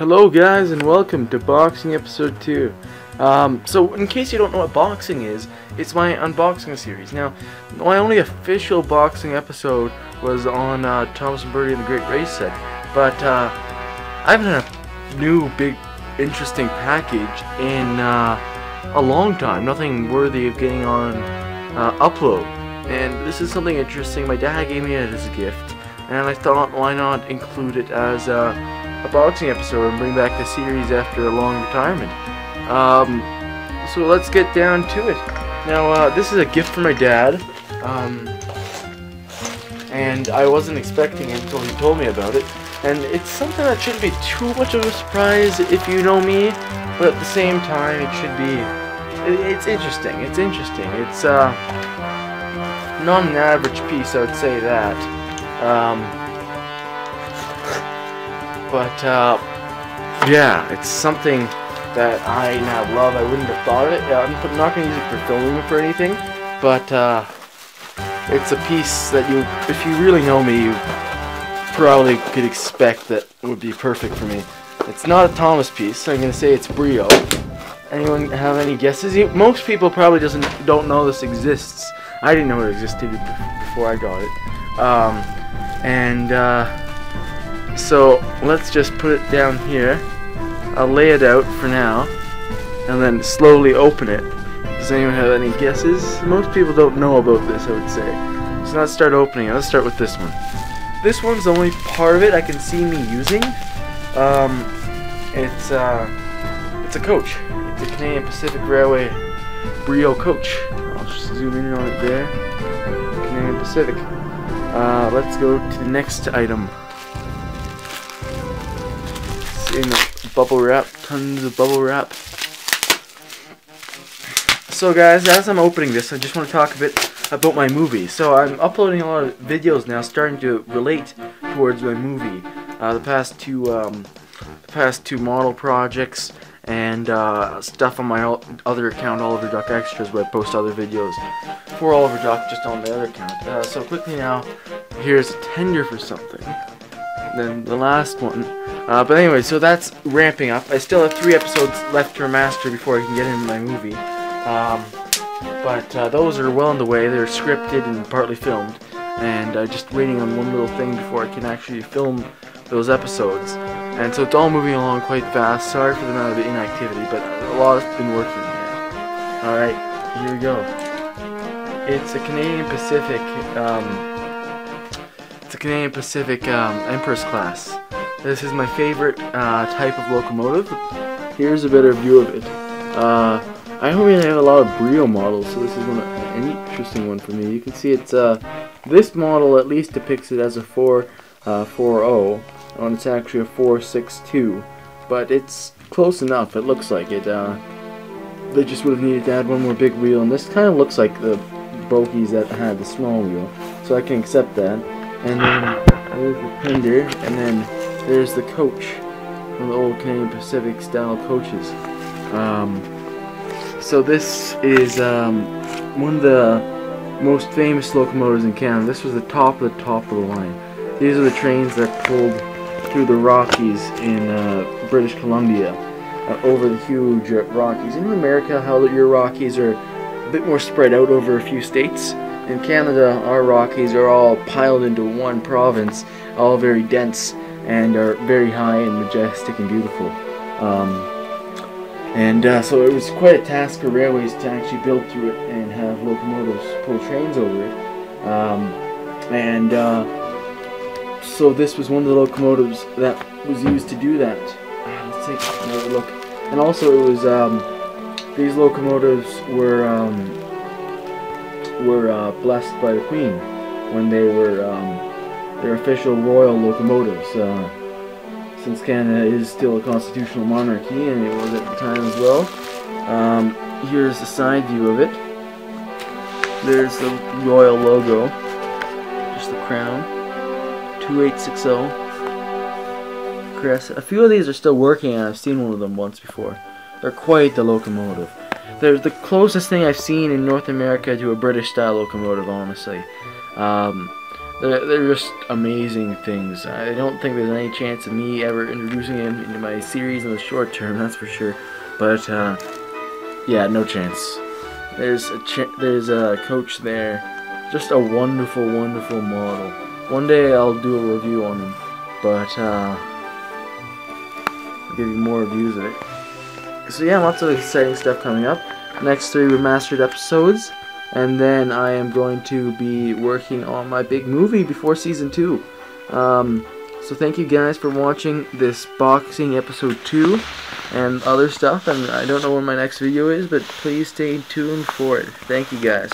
Hello guys and welcome to Boxing Episode 2. So in case you don't know what boxing is, it's my unboxing series. Now, my only official boxing episode was on Thomas and Birdie and the Great Race Set, but I haven't had a new big interesting package in a long time. Nothing worthy of getting on upload. And this is something interesting. My dad gave me it as a gift, and I thought, why not include it as a boxing episode and bring back the series after a long retirement. So let's get down to it. Now, this is a gift from my dad, and I wasn't expecting it until he told me about it. And it's something that shouldn't be too much of a surprise if you know me, but at the same time, it should be. It's interesting. It's interesting. It's not an average piece, I would say that. But yeah, it's something that I now love. I wouldn't have thought of it. I'm not going to use it for filming or for anything, but it's a piece that if you really know me, you probably could expect that would be perfect for me. It's not a Thomas piece, so I'm going to say it's Brio. Anyone have any guesses? Most people probably don't know this exists. I didn't know it existed before I got it. So let's just put it down here. I'll lay it out for now and then slowly open it. Does anyone have any guesses? Most people don't know about this, I would say. So let's start opening it. Let's start with this one. This one's the only part of it I can see me using. It's a coach. It's a Canadian Pacific Railway Brio coach. I'll just zoom in on it there. Canadian Pacific. Let's go to the next item. In the bubble wrap, tons of bubble wrap. So guys, as I'm opening this, I just want to talk a bit about my movie. So I'm uploading a lot of videos now, starting to relate towards my movie. The past two model projects and stuff on my other account, Oliver Duck Extras, where I post other videos for Oliver Duck just on the other account. So quickly now, here's a tender for something. Then the last one. But anyway, so that's ramping up. I still have 3 episodes left to remaster before I can get into my movie. But those are well on the way. They're scripted and partly filmed. And just waiting on one little thing before I can actually film those episodes. And so it's all moving along quite fast. Sorry for the amount of inactivity, but a lot has been working here. Alright, here we go. It's a Canadian Pacific, Empress class. This is my favorite type of locomotive. Here's a better view of it. I don't really have a lot of Brio models, so this is an interesting one for me. You can see it's this model at least depicts it as a 440, and it's actually a 462, but it's close enough. It looks like it. They just would have needed to add one more big wheel, and this kind of looks like the bogies that had the small wheel, so I can accept that. And then there's the tender, and then there's the coach from the old Canadian Pacific style coaches. So this is one of the most famous locomotives in Canada. This was the top of the line. These are the trains that pulled through the Rockies in British Columbia, over the huge Rockies. In America, how your Rockies are a bit more spread out over a few states. In Canada, our Rockies are all piled into one province, all very dense and are very high and majestic and beautiful. So it was quite a task for railways to actually build through it and have locomotives pull trains over it. So this was one of the locomotives that was used to do that. Let's take another look. And also it was these locomotives were blessed by the Queen when they were their official royal locomotives. Since Canada is still a constitutional monarchy, and it was at the time as well. Here's the side view of it. There's the royal logo, just the crown, 2860 crest. A few of these are still working, and I've seen one of them once before. They're quite the locomotive. They're the closest thing I've seen in North America to a British style locomotive, honestly. they're just amazing things. I don't think there's any chance of me ever introducing him into my series in the short term, that's for sure. But yeah, no chance. There's a coach there, just a wonderful, wonderful model. One day I'll do a review on him, but I'll give you more reviews of it. So yeah, lots of exciting stuff coming up. Next 3 remastered episodes, and then I am going to be working on my big movie before season 2. So thank you guys for watching this boxing episode 2 and other stuff, and I don't know when my next video is, but please stay tuned for it. Thank you guys.